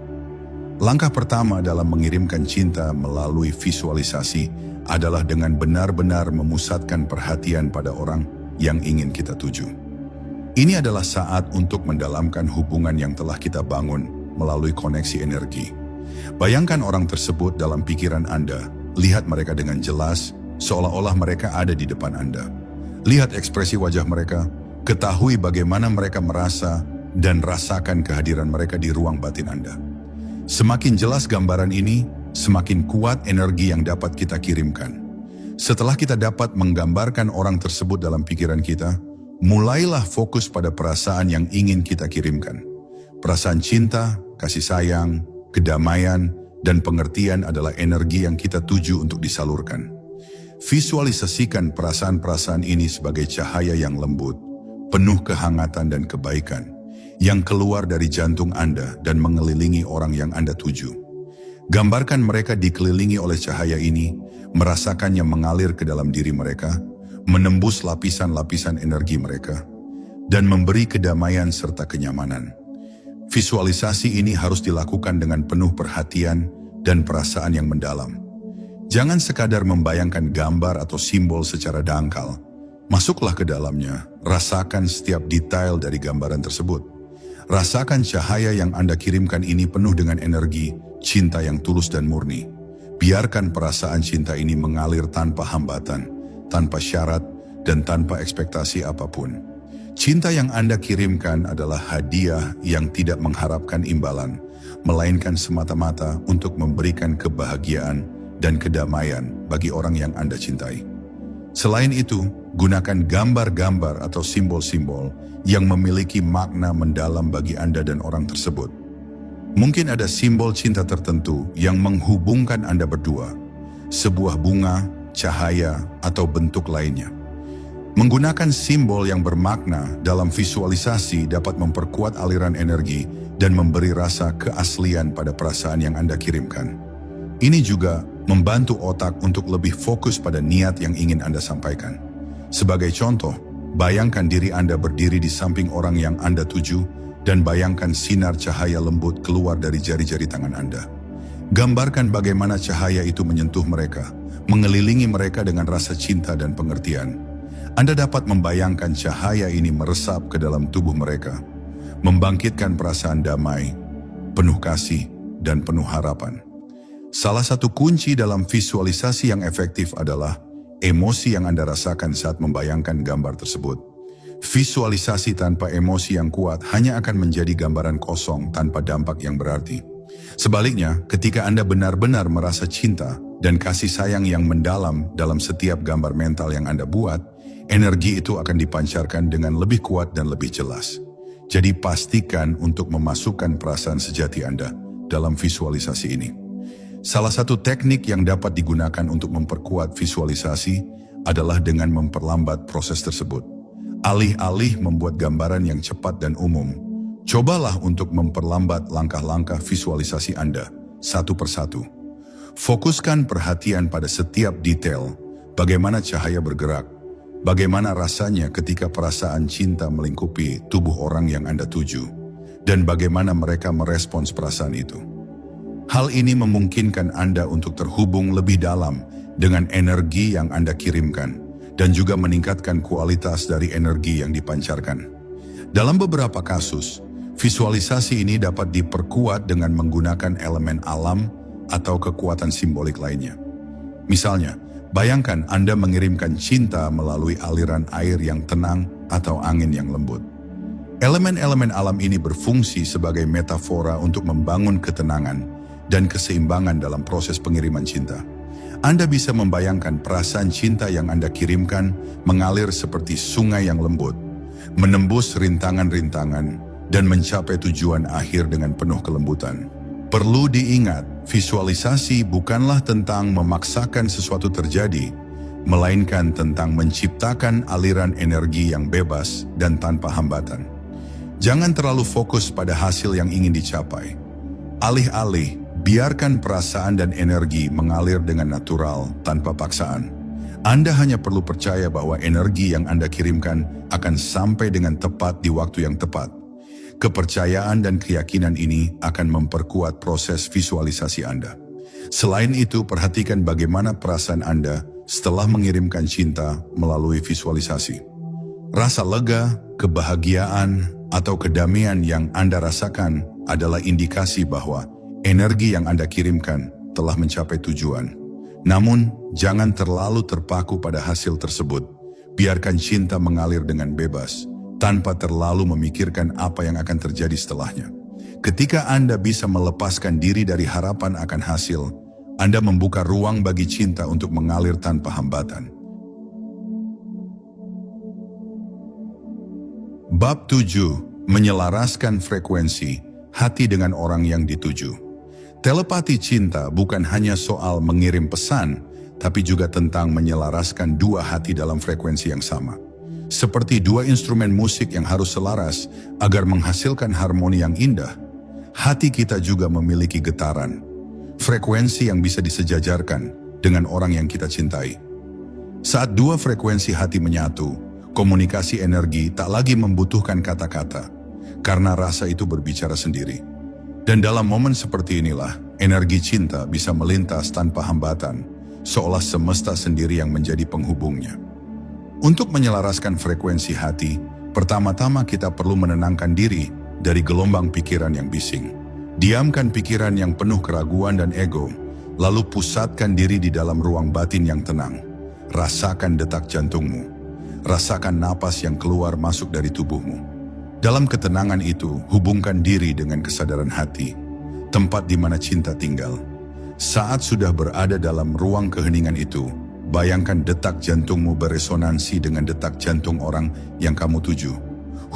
Speaker 1: Langkah pertama dalam mengirimkan cinta melalui visualisasi adalah dengan benar-benar memusatkan perhatian pada orang yang ingin kita tuju. Ini adalah saat untuk mendalamkan hubungan yang telah kita bangun melalui koneksi energi. Bayangkan orang tersebut dalam pikiran Anda, lihat mereka dengan jelas, seolah-olah mereka ada di depan Anda. Lihat ekspresi wajah mereka, ketahui bagaimana mereka merasa, dan rasakan kehadiran mereka di ruang batin Anda. Semakin jelas gambaran ini, semakin kuat energi yang dapat kita kirimkan. Setelah kita dapat menggambarkan orang tersebut dalam pikiran kita, mulailah fokus pada perasaan yang ingin kita kirimkan. Perasaan cinta, kasih sayang, kedamaian, dan pengertian adalah energi yang kita tuju untuk disalurkan. Visualisasikan perasaan-perasaan ini sebagai cahaya yang lembut, penuh kehangatan dan kebaikan, yang keluar dari jantung Anda dan mengelilingi orang yang Anda tuju. Gambarkan mereka dikelilingi oleh cahaya ini, merasakannya mengalir ke dalam diri mereka, menembus lapisan-lapisan energi mereka, dan memberi kedamaian serta kenyamanan. Visualisasi ini harus dilakukan dengan penuh perhatian dan perasaan yang mendalam. Jangan sekadar membayangkan gambar atau simbol secara dangkal. Masuklah ke dalamnya, rasakan setiap detail dari gambaran tersebut. Rasakan cahaya yang Anda kirimkan ini penuh dengan energi, cinta yang tulus dan murni. Biarkan perasaan cinta ini mengalir tanpa hambatan, tanpa syarat, dan tanpa ekspektasi apapun. Cinta yang Anda kirimkan adalah hadiah yang tidak mengharapkan imbalan, melainkan semata-mata untuk memberikan kebahagiaan dan kedamaian bagi orang yang Anda cintai. Selain itu, gunakan gambar-gambar atau simbol-simbol yang memiliki makna mendalam bagi Anda dan orang tersebut. Mungkin ada simbol cinta tertentu yang menghubungkan Anda berdua, sebuah bunga, cahaya, atau bentuk lainnya. Menggunakan simbol yang bermakna dalam visualisasi dapat memperkuat aliran energi dan memberi rasa keaslian pada perasaan yang Anda kirimkan. Ini juga membantu otak untuk lebih fokus pada niat yang ingin Anda sampaikan. Sebagai contoh, bayangkan diri Anda berdiri di samping orang yang Anda tuju dan bayangkan sinar cahaya lembut keluar dari jari-jari tangan Anda. Gambarkan bagaimana cahaya itu menyentuh mereka, mengelilingi mereka dengan rasa cinta dan pengertian. Anda dapat membayangkan cahaya ini meresap ke dalam tubuh mereka, membangkitkan perasaan damai, penuh kasih, dan penuh harapan. Salah satu kunci dalam visualisasi yang efektif adalah emosi yang Anda rasakan saat membayangkan gambar tersebut. Visualisasi tanpa emosi yang kuat hanya akan menjadi gambaran kosong tanpa dampak yang berarti. Sebaliknya, ketika Anda benar-benar merasa cinta dan kasih sayang yang mendalam dalam setiap gambar mental yang Anda buat, energi itu akan dipancarkan dengan lebih kuat dan lebih jelas. Jadi pastikan untuk memasukkan perasaan sejati Anda dalam visualisasi ini. Salah satu teknik yang dapat digunakan untuk memperkuat visualisasi adalah dengan memperlambat proses tersebut. Alih-alih membuat gambaran yang cepat dan umum, cobalah untuk memperlambat langkah-langkah visualisasi Anda satu persatu. Fokuskan perhatian pada setiap detail, bagaimana cahaya bergerak, bagaimana rasanya ketika perasaan cinta melingkupi tubuh orang yang Anda tuju, dan bagaimana mereka merespons perasaan itu. Hal ini memungkinkan Anda untuk terhubung lebih dalam dengan energi yang Anda kirimkan dan juga meningkatkan kualitas dari energi yang dipancarkan. Dalam beberapa kasus, visualisasi ini dapat diperkuat dengan menggunakan elemen alam atau kekuatan simbolik lainnya. Misalnya, bayangkan Anda mengirimkan cinta melalui aliran air yang tenang atau angin yang lembut. Elemen-elemen alam ini berfungsi sebagai metafora untuk membangun ketenangan dan keseimbangan dalam proses pengiriman cinta. Anda bisa membayangkan perasaan cinta yang Anda kirimkan mengalir seperti sungai yang lembut, menembus rintangan-rintangan, dan mencapai tujuan akhir dengan penuh kelembutan. Perlu diingat, visualisasi bukanlah tentang memaksakan sesuatu terjadi, melainkan tentang menciptakan aliran energi yang bebas dan tanpa hambatan. Jangan terlalu fokus pada hasil yang ingin dicapai. Alih-alih, biarkan perasaan dan energi mengalir dengan natural tanpa paksaan. Anda hanya perlu percaya bahwa energi yang Anda kirimkan akan sampai dengan tepat di waktu yang tepat. Kepercayaan dan keyakinan ini akan memperkuat proses visualisasi Anda. Selain itu, perhatikan bagaimana perasaan Anda setelah mengirimkan cinta melalui visualisasi. Rasa lega, kebahagiaan, atau kedamaian yang Anda rasakan adalah indikasi bahwa energi yang Anda kirimkan telah mencapai tujuan. Namun, jangan terlalu terpaku pada hasil tersebut. Biarkan cinta mengalir dengan bebas, tanpa terlalu memikirkan apa yang akan terjadi setelahnya. Ketika Anda bisa melepaskan diri dari harapan akan hasil, Anda membuka ruang bagi cinta untuk mengalir tanpa hambatan. Bab 7. Menyelaraskan frekuensi hati dengan orang yang dituju. Telepati cinta bukan hanya soal mengirim pesan, tapi juga tentang menyelaraskan dua hati dalam frekuensi yang sama. Seperti dua instrumen musik yang harus selaras agar menghasilkan harmoni yang indah, hati kita juga memiliki getaran, frekuensi yang bisa disejajarkan dengan orang yang kita cintai. Saat dua frekuensi hati menyatu, komunikasi energi tak lagi membutuhkan kata-kata, karena rasa itu berbicara sendiri. Dan dalam momen seperti inilah, energi cinta bisa melintas tanpa hambatan, seolah semesta sendiri yang menjadi penghubungnya. Untuk menyelaraskan frekuensi hati, pertama-tama kita perlu menenangkan diri dari gelombang pikiran yang bising. Diamkan pikiran yang penuh keraguan dan ego, lalu pusatkan diri di dalam ruang batin yang tenang. Rasakan detak jantungmu, rasakan napas yang keluar masuk dari tubuhmu. Dalam ketenangan itu, hubungkan diri dengan kesadaran hati, tempat di mana cinta tinggal. Saat sudah berada dalam ruang keheningan itu, bayangkan detak jantungmu beresonansi dengan detak jantung orang yang kamu tuju.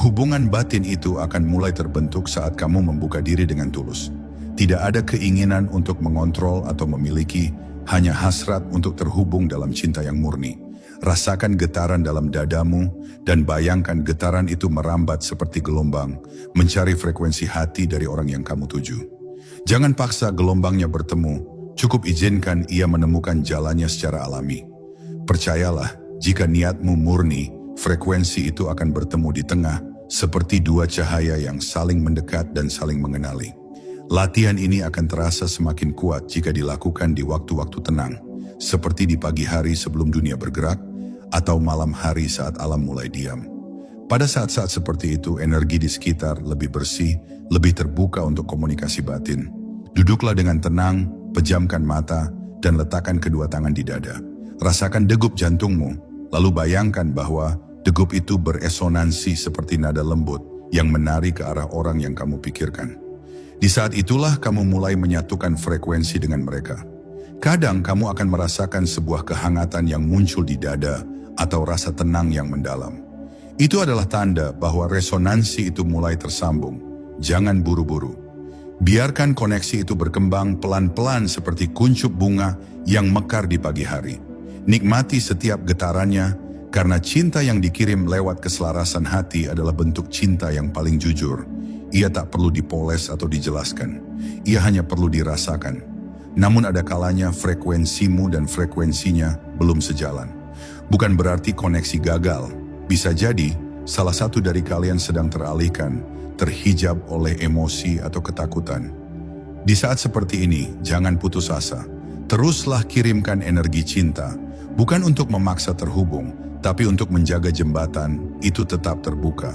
Speaker 1: Hubungan batin itu akan mulai terbentuk saat kamu membuka diri dengan tulus. Tidak ada keinginan untuk mengontrol atau memiliki, hanya hasrat untuk terhubung dalam cinta yang murni. Rasakan getaran dalam dadamu dan bayangkan getaran itu merambat seperti gelombang, mencari frekuensi hati dari orang yang kamu tuju. Jangan paksa gelombangnya bertemu, Cukup izinkan ia menemukan jalannya secara alami. Percayalah, jika niatmu murni, frekuensi itu akan bertemu di tengah, seperti dua cahaya yang saling mendekat dan saling mengenali. Latihan ini akan terasa semakin kuat jika dilakukan di waktu-waktu tenang, seperti di pagi hari sebelum dunia bergerak, atau malam hari saat alam mulai diam. Pada saat-saat seperti itu, energi di sekitar lebih bersih, lebih terbuka untuk komunikasi batin. Duduklah dengan tenang, pejamkan mata, dan letakkan kedua tangan di dada. Rasakan degup jantungmu, lalu bayangkan bahwa degup itu beresonansi seperti nada lembut yang menari ke arah orang yang kamu pikirkan. Di saat itulah kamu mulai menyatukan frekuensi dengan mereka. Kadang kamu akan merasakan sebuah kehangatan yang muncul di dada atau rasa tenang yang mendalam. Itu adalah tanda bahwa resonansi itu mulai tersambung. Jangan buru-buru. Biarkan koneksi itu berkembang pelan-pelan seperti kuncup bunga yang mekar di pagi hari. Nikmati setiap getarannya, karena cinta yang dikirim lewat keselarasan hati adalah bentuk cinta yang paling jujur. Ia tak perlu dipoles atau dijelaskan. Ia hanya perlu dirasakan. Namun ada kalanya frekuensimu dan frekuensinya belum sejalan. Bukan berarti koneksi gagal. Bisa jadi salah satu dari kalian sedang teralihkan, terhijab oleh emosi atau ketakutan. Di saat seperti ini, jangan putus asa. Teruslah kirimkan energi cinta, bukan untuk memaksa terhubung, tapi untuk menjaga jembatan itu tetap terbuka.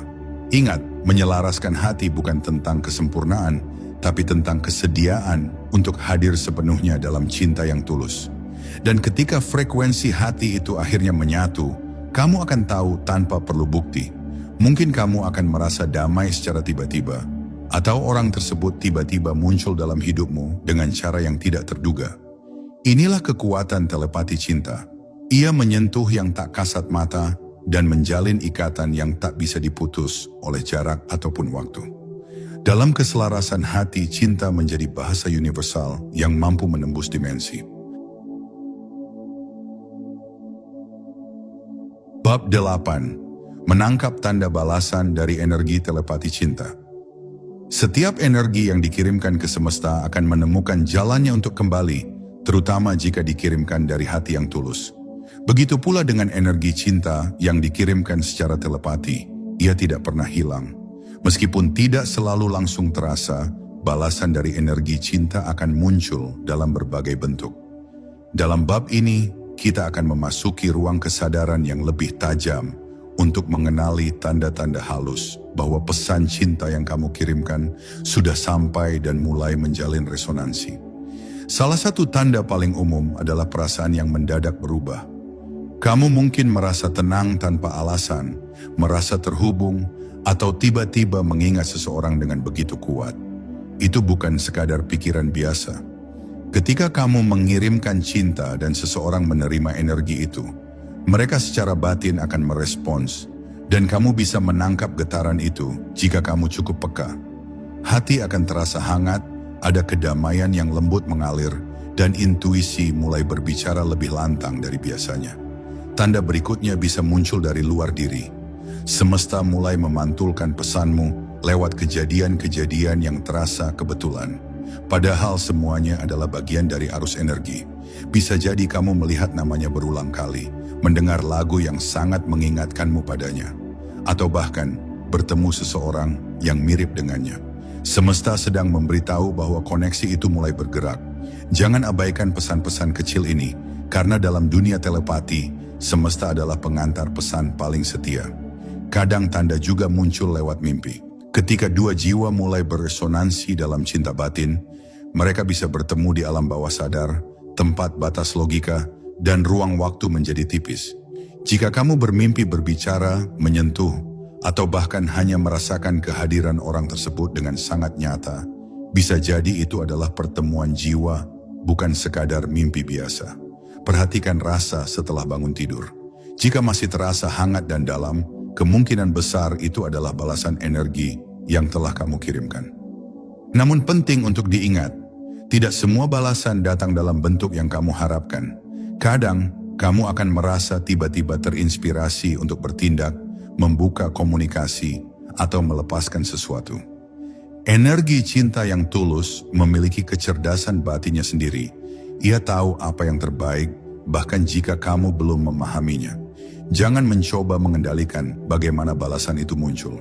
Speaker 1: Ingat, menyelaraskan hati bukan tentang kesempurnaan, tapi tentang kesediaan untuk hadir sepenuhnya dalam cinta yang tulus. Dan ketika frekuensi hati itu akhirnya menyatu, kamu akan tahu tanpa perlu bukti. Mungkin kamu akan merasa damai secara tiba-tiba, atau orang tersebut tiba-tiba muncul dalam hidupmu dengan cara yang tidak terduga. Inilah kekuatan telepati cinta. Ia menyentuh yang tak kasat mata dan menjalin ikatan yang tak bisa diputus oleh jarak ataupun waktu. Dalam keselarasan hati, cinta menjadi bahasa universal yang mampu menembus dimensi. Bab 8. Menangkap tanda balasan dari energi telepati cinta. Setiap energi yang dikirimkan ke semesta akan menemukan jalannya untuk kembali, terutama jika dikirimkan dari hati yang tulus. Begitu pula dengan energi cinta yang dikirimkan secara telepati, ia tidak pernah hilang. Meskipun tidak selalu langsung terasa, balasan dari energi cinta akan muncul dalam berbagai bentuk. Dalam bab ini, kita akan memasuki ruang kesadaran yang lebih tajam untuk mengenali tanda-tanda halus bahwa pesan cinta yang kamu kirimkan sudah sampai dan mulai menjalin resonansi. Salah satu tanda paling umum adalah perasaan yang mendadak berubah. Kamu mungkin merasa tenang tanpa alasan, merasa terhubung, atau tiba-tiba mengingat seseorang dengan begitu kuat. Itu bukan sekadar pikiran biasa. Ketika kamu mengirimkan cinta dan seseorang menerima energi itu, mereka secara batin akan merespons, dan kamu bisa menangkap getaran itu jika kamu cukup peka. Hati akan terasa hangat, ada kedamaian yang lembut mengalir, dan intuisi mulai berbicara lebih lantang dari biasanya. Tanda berikutnya bisa muncul dari luar diri. Semesta mulai memantulkan pesanmu lewat kejadian-kejadian yang terasa kebetulan. Padahal semuanya adalah bagian dari arus energi. Bisa jadi kamu melihat namanya berulang kali, mendengar lagu yang sangat mengingatkanmu padanya, atau bahkan bertemu seseorang yang mirip dengannya. Semesta sedang memberitahu bahwa koneksi itu mulai bergerak. Jangan abaikan pesan-pesan kecil ini, karena dalam dunia telepati, semesta adalah pengantar pesan paling setia. Kadang tanda juga muncul lewat mimpi. Ketika dua jiwa mulai beresonansi dalam cinta batin, mereka bisa bertemu di alam bawah sadar, tempat batas logika, dan ruang waktu menjadi tipis. Jika kamu bermimpi berbicara, menyentuh, atau bahkan hanya merasakan kehadiran orang tersebut dengan sangat nyata, bisa jadi itu adalah pertemuan jiwa, bukan sekadar mimpi biasa. Perhatikan rasa setelah bangun tidur. Jika masih terasa hangat dan dalam, kemungkinan besar itu adalah balasan energi yang telah kamu kirimkan. Namun penting untuk diingat, tidak semua balasan datang dalam bentuk yang kamu harapkan. Kadang, kamu akan merasa tiba-tiba terinspirasi untuk bertindak, membuka komunikasi, atau melepaskan sesuatu. Energi cinta yang tulus memiliki kecerdasan batinnya sendiri, Ia tahu apa yang terbaik, bahkan jika kamu belum memahaminya. Jangan mencoba mengendalikan bagaimana balasan itu muncul.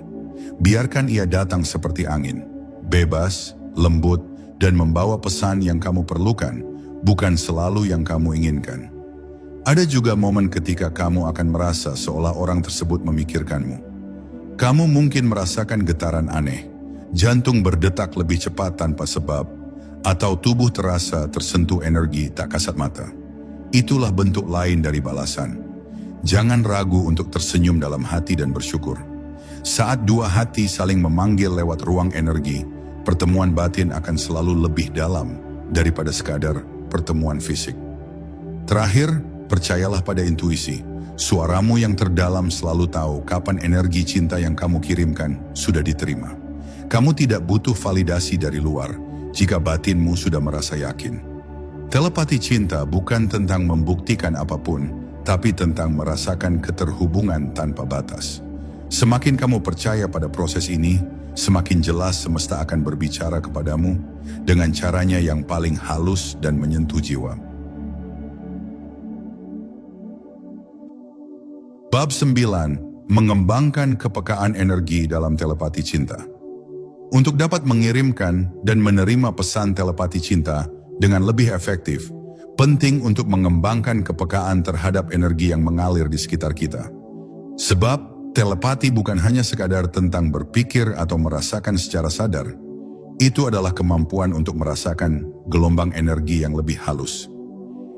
Speaker 1: Biarkan ia datang seperti angin, bebas, lembut, dan membawa pesan yang kamu perlukan, bukan selalu yang kamu inginkan. Ada juga momen ketika kamu akan merasa seolah orang tersebut memikirkanmu. Kamu mungkin merasakan getaran aneh, jantung berdetak lebih cepat tanpa sebab, atau tubuh terasa tersentuh energi tak kasat mata. Itulah bentuk lain dari balasan. Jangan ragu untuk tersenyum dalam hati dan bersyukur. Saat dua hati saling memanggil lewat ruang energi, pertemuan batin akan selalu lebih dalam daripada sekadar pertemuan fisik. Terakhir, percayalah pada intuisi. Suaramu yang terdalam selalu tahu kapan energi cinta yang kamu kirimkan sudah diterima. Kamu tidak butuh validasi dari luar jika batinmu sudah merasa yakin. Telepati cinta bukan tentang membuktikan apapun, tapi tentang merasakan keterhubungan tanpa batas. Semakin kamu percaya pada proses ini, semakin jelas semesta akan berbicara kepadamu dengan caranya yang paling halus dan menyentuh jiwa. Bab 9. Mengembangkan kepekaan energi dalam telepati cinta. Untuk dapat mengirimkan dan menerima pesan telepati cinta dengan lebih efektif, penting untuk mengembangkan kepekaan terhadap energi yang mengalir di sekitar kita. Sebab, telepati bukan hanya sekadar tentang berpikir atau merasakan secara sadar. Itu adalah kemampuan untuk merasakan gelombang energi yang lebih halus.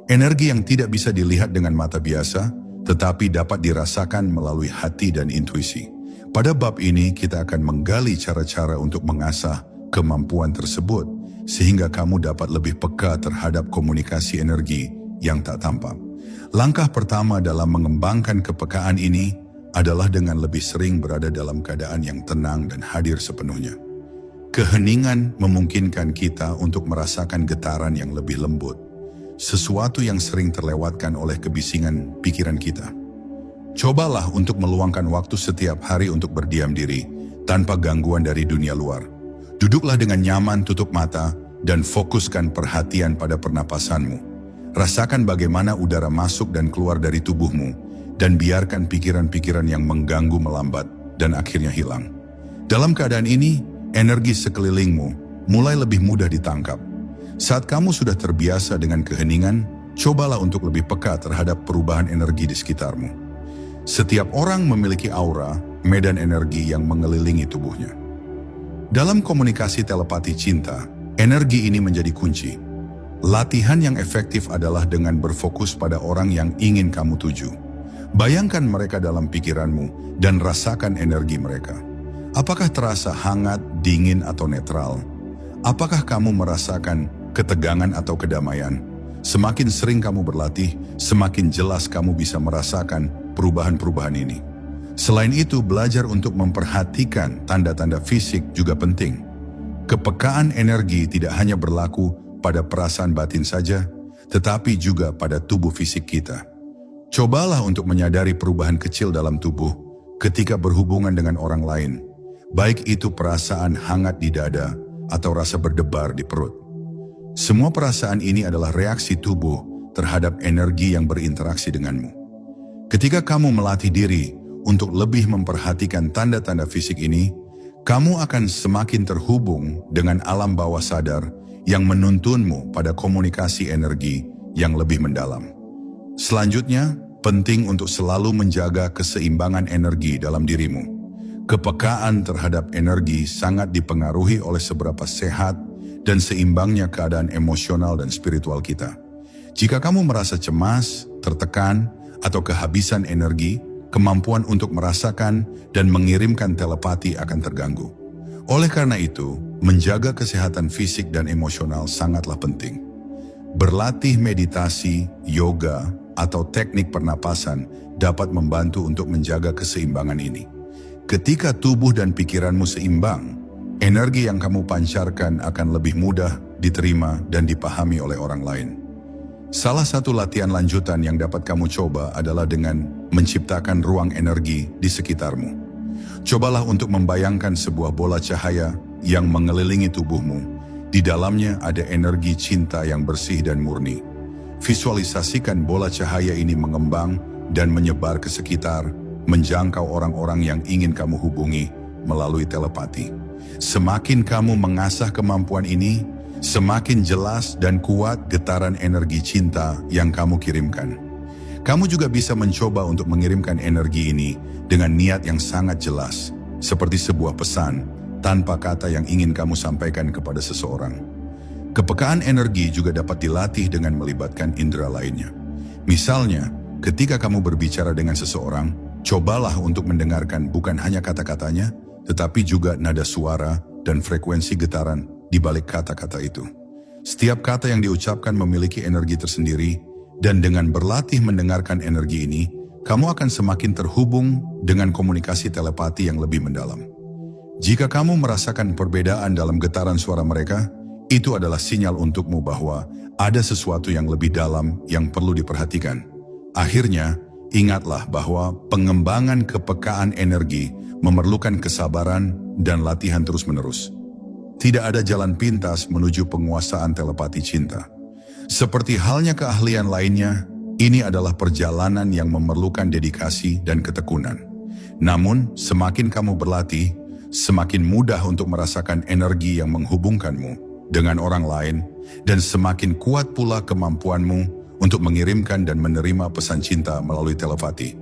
Speaker 1: Energi yang tidak bisa dilihat dengan mata biasa, tetapi dapat dirasakan melalui hati dan intuisi. Pada bab ini kita akan menggali cara-cara untuk mengasah kemampuan tersebut, sehingga kamu dapat lebih peka terhadap komunikasi energi yang tak tampak. Langkah pertama dalam mengembangkan kepekaan ini adalah dengan lebih sering berada dalam keadaan yang tenang dan hadir sepenuhnya. Keheningan memungkinkan kita untuk merasakan getaran yang lebih lembut, sesuatu yang sering terlewatkan oleh kebisingan pikiran kita. Cobalah untuk meluangkan waktu setiap hari untuk berdiam diri, tanpa gangguan dari dunia luar. Duduklah dengan nyaman, tutup mata, dan fokuskan perhatian pada pernapasanmu. Rasakan bagaimana udara masuk dan keluar dari tubuhmu, dan biarkan pikiran-pikiran yang mengganggu melambat dan akhirnya hilang. Dalam keadaan ini, energi sekelilingmu mulai lebih mudah ditangkap. Saat kamu sudah terbiasa dengan keheningan, cobalah untuk lebih peka terhadap perubahan energi di sekitarmu. Setiap orang memiliki aura, medan energi yang mengelilingi tubuhnya. Dalam komunikasi telepati cinta, energi ini menjadi kunci. Latihan yang efektif adalah dengan berfokus pada orang yang ingin kamu tuju. Bayangkan mereka dalam pikiranmu dan rasakan energi mereka. Apakah terasa hangat, dingin, atau netral? Apakah kamu merasakan ketegangan atau kedamaian? Semakin sering kamu berlatih, semakin jelas kamu bisa merasakan perubahan-perubahan ini. Selain itu, belajar untuk memperhatikan tanda-tanda fisik juga penting. Kepekaan energi tidak hanya berlaku pada perasaan batin saja, tetapi juga pada tubuh fisik kita. Cobalah untuk menyadari perubahan kecil dalam tubuh ketika berhubungan dengan orang lain, baik itu perasaan hangat di dada atau rasa berdebar di perut. Semua perasaan ini adalah reaksi tubuh terhadap energi yang berinteraksi denganmu. Ketika kamu melatih diri untuk lebih memperhatikan tanda-tanda fisik ini, kamu akan semakin terhubung dengan alam bawah sadar yang menuntunmu pada komunikasi energi yang lebih mendalam. Selanjutnya, penting untuk selalu menjaga keseimbangan energi dalam dirimu. Kepekaan terhadap energi sangat dipengaruhi oleh seberapa sehat dan seimbangnya keadaan emosional dan spiritual kita. Jika kamu merasa cemas, tertekan, atau kehabisan energi, kemampuan untuk merasakan dan mengirimkan telepati akan terganggu. Oleh karena itu, menjaga kesehatan fisik dan emosional sangatlah penting. Berlatih meditasi, yoga, atau teknik pernapasan dapat membantu untuk menjaga keseimbangan ini. Ketika tubuh dan pikiranmu seimbang, energi yang kamu pancarkan akan lebih mudah diterima dan dipahami oleh orang lain. Salah satu latihan lanjutan yang dapat kamu coba adalah dengan menciptakan ruang energi di sekitarmu. Cobalah untuk membayangkan sebuah bola cahaya yang mengelilingi tubuhmu. Di dalamnya ada energi cinta yang bersih dan murni. Visualisasikan bola cahaya ini mengembang dan menyebar ke sekitar, menjangkau orang-orang yang ingin kamu hubungi melalui telepati. Semakin kamu mengasah kemampuan ini, semakin jelas dan kuat getaran energi cinta yang kamu kirimkan. Kamu juga bisa mencoba untuk mengirimkan energi ini dengan niat yang sangat jelas, seperti sebuah pesan tanpa kata yang ingin kamu sampaikan kepada seseorang. Kepekaan energi juga dapat dilatih dengan melibatkan indera lainnya. Misalnya, ketika kamu berbicara dengan seseorang, cobalah untuk mendengarkan bukan hanya kata-katanya, tetapi juga nada suara dan frekuensi getaran di balik kata-kata itu. Setiap kata yang diucapkan memiliki energi tersendiri, dan dengan berlatih mendengarkan energi ini, kamu akan semakin terhubung dengan komunikasi telepati yang lebih mendalam. Jika kamu merasakan perbedaan dalam getaran suara mereka, itu adalah sinyal untukmu bahwa ada sesuatu yang lebih dalam yang perlu diperhatikan. Akhirnya, ingatlah bahwa pengembangan kepekaan energi memerlukan kesabaran dan latihan terus-menerus. Tidak ada jalan pintas menuju penguasaan telepati cinta. Seperti halnya keahlian lainnya, ini adalah perjalanan yang memerlukan dedikasi dan ketekunan. Namun, semakin kamu berlatih, semakin mudah untuk merasakan energi yang menghubungkanmu dengan orang lain, dan semakin kuat pula kemampuanmu untuk mengirimkan dan menerima pesan cinta melalui telepati.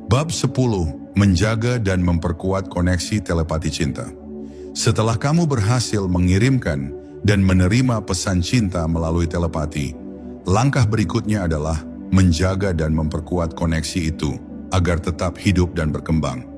Speaker 1: Bab 10. Menjaga dan memperkuat koneksi telepati cinta. Setelah kamu berhasil mengirimkan dan menerima pesan cinta melalui telepati, langkah berikutnya adalah menjaga dan memperkuat koneksi itu agar tetap hidup dan berkembang.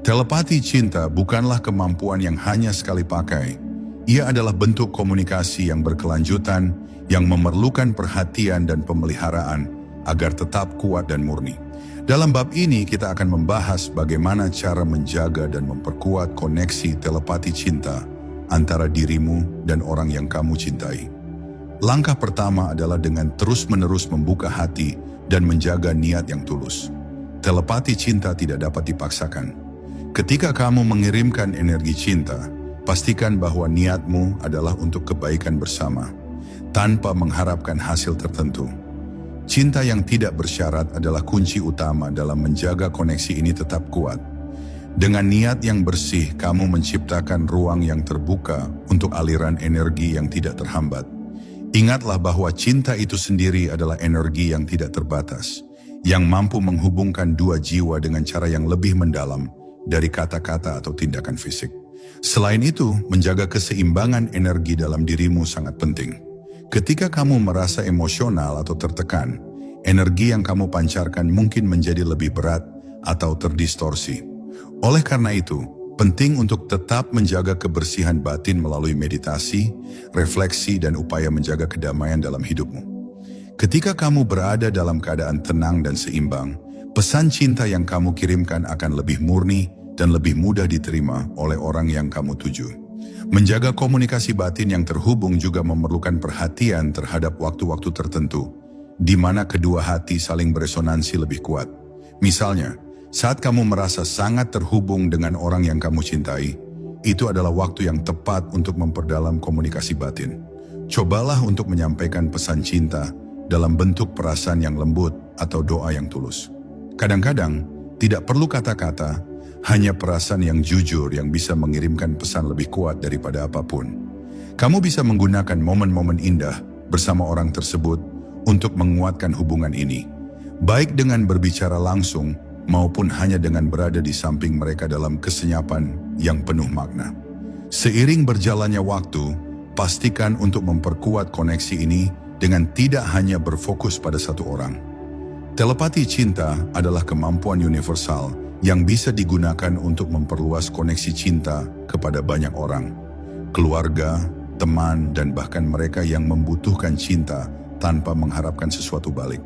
Speaker 1: Telepati cinta bukanlah kemampuan yang hanya sekali pakai. Ia adalah bentuk komunikasi yang berkelanjutan, yang memerlukan perhatian dan pemeliharaan agar tetap kuat dan murni. Dalam bab ini kita akan membahas bagaimana cara menjaga dan memperkuat koneksi telepati cinta antara dirimu dan orang yang kamu cintai. Langkah pertama adalah dengan terus-menerus membuka hati dan menjaga niat yang tulus. Telepati cinta tidak dapat dipaksakan. Ketika kamu mengirimkan energi cinta, pastikan bahwa niatmu adalah untuk kebaikan bersama, tanpa mengharapkan hasil tertentu. Cinta yang tidak bersyarat adalah kunci utama dalam menjaga koneksi ini tetap kuat. Dengan niat yang bersih, kamu menciptakan ruang yang terbuka untuk aliran energi yang tidak terhambat. Ingatlah bahwa cinta itu sendiri adalah energi yang tidak terbatas, yang mampu menghubungkan dua jiwa dengan cara yang lebih mendalam dari kata-kata atau tindakan fisik. Selain itu, menjaga keseimbangan energi dalam dirimu sangat penting. Ketika kamu merasa emosional atau tertekan, energi yang kamu pancarkan mungkin menjadi lebih berat atau terdistorsi. Oleh karena itu, penting untuk tetap menjaga kebersihan batin melalui meditasi, refleksi, dan upaya menjaga kedamaian dalam hidupmu. Ketika kamu berada dalam keadaan tenang dan seimbang, pesan cinta yang kamu kirimkan akan lebih murni dan lebih mudah diterima oleh orang yang kamu tuju. Menjaga komunikasi batin yang terhubung juga memerlukan perhatian terhadap waktu-waktu tertentu, di mana kedua hati saling beresonansi lebih kuat. Misalnya, saat kamu merasa sangat terhubung dengan orang yang kamu cintai, itu adalah waktu yang tepat untuk memperdalam komunikasi batin. Cobalah untuk menyampaikan pesan cinta dalam bentuk perasaan yang lembut atau doa yang tulus. Kadang-kadang, tidak perlu kata-kata, hanya perasaan yang jujur yang bisa mengirimkan pesan lebih kuat daripada apapun. Kamu bisa menggunakan momen-momen indah bersama orang tersebut untuk menguatkan hubungan ini, baik dengan berbicara langsung maupun hanya dengan berada di samping mereka dalam kesenyapan yang penuh makna. Seiring berjalannya waktu, pastikan untuk memperkuat koneksi ini dengan tidak hanya berfokus pada satu orang. Telepati cinta adalah kemampuan universal yang bisa digunakan untuk memperluas koneksi cinta kepada banyak orang, keluarga, teman, dan bahkan mereka yang membutuhkan cinta tanpa mengharapkan sesuatu balik.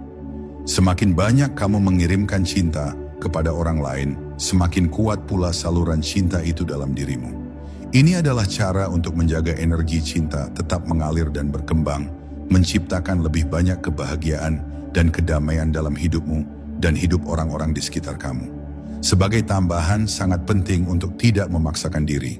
Speaker 1: Semakin banyak kamu mengirimkan cinta kepada orang lain, semakin kuat pula saluran cinta itu dalam dirimu. Ini adalah cara untuk menjaga energi cinta tetap mengalir dan berkembang, menciptakan lebih banyak kebahagiaan dan kedamaian dalam hidupmu dan hidup orang-orang di sekitar kamu. Sebagai tambahan, sangat penting untuk tidak memaksakan diri.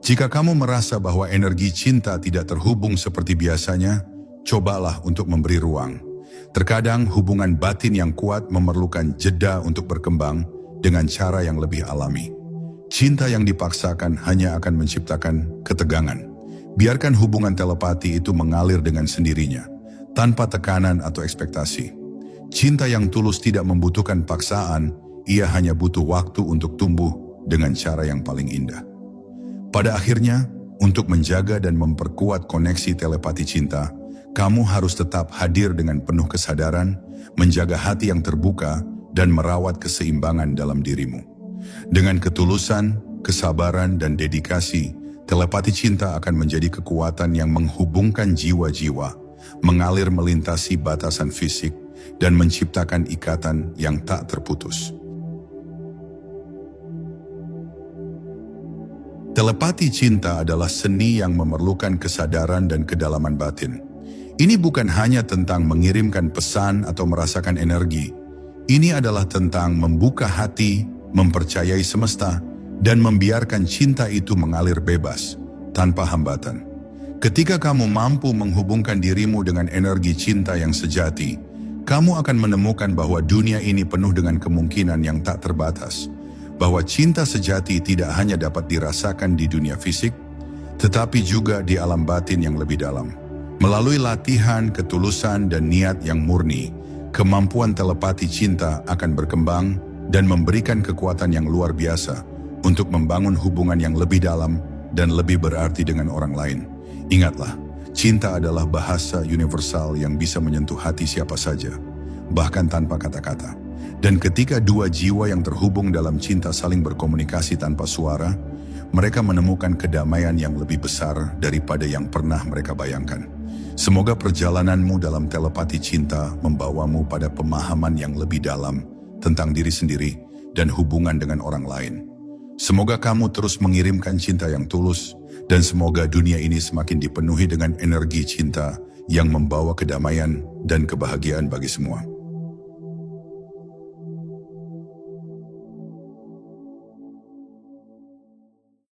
Speaker 1: Jika kamu merasa bahwa energi cinta tidak terhubung seperti biasanya, cobalah untuk memberi ruang. Terkadang hubungan batin yang kuat memerlukan jeda untuk berkembang dengan cara yang lebih alami. Cinta yang dipaksakan hanya akan menciptakan ketegangan. Biarkan hubungan telepati itu mengalir dengan sendirinya, tanpa tekanan atau ekspektasi. Cinta yang tulus tidak membutuhkan paksaan, ia hanya butuh waktu untuk tumbuh dengan cara yang paling indah. Pada akhirnya, untuk menjaga dan memperkuat koneksi telepati cinta, kamu harus tetap hadir dengan penuh kesadaran, menjaga hati yang terbuka, dan merawat keseimbangan dalam dirimu. Dengan ketulusan, kesabaran, dan dedikasi, telepati cinta akan menjadi kekuatan yang menghubungkan jiwa-jiwa, mengalir melintasi batasan fisik, dan menciptakan ikatan yang tak terputus. Telepati cinta adalah seni yang memerlukan kesadaran dan kedalaman batin. Ini bukan hanya tentang mengirimkan pesan atau merasakan energi. Ini adalah tentang membuka hati, mempercayai semesta, dan membiarkan cinta itu mengalir bebas, tanpa hambatan. Ketika kamu mampu menghubungkan dirimu dengan energi cinta yang sejati, kamu akan menemukan bahwa dunia ini penuh dengan kemungkinan yang tak terbatas. Bahwa cinta sejati tidak hanya dapat dirasakan di dunia fisik, tetapi juga di alam batin yang lebih dalam. Melalui latihan, ketulusan, dan niat yang murni, kemampuan telepati cinta akan berkembang dan memberikan kekuatan yang luar biasa untuk membangun hubungan yang lebih dalam dan lebih berarti dengan orang lain. Ingatlah, cinta adalah bahasa universal yang bisa menyentuh hati siapa saja, bahkan tanpa kata-kata. Dan ketika dua jiwa yang terhubung dalam cinta saling berkomunikasi tanpa suara, mereka menemukan kedamaian yang lebih besar daripada yang pernah mereka bayangkan. Semoga perjalananmu dalam telepati cinta membawamu pada pemahaman yang lebih dalam tentang diri sendiri dan hubungan dengan orang lain. Semoga kamu terus mengirimkan cinta yang tulus, dan semoga dunia ini semakin dipenuhi dengan energi cinta yang membawa kedamaian dan kebahagiaan bagi semua.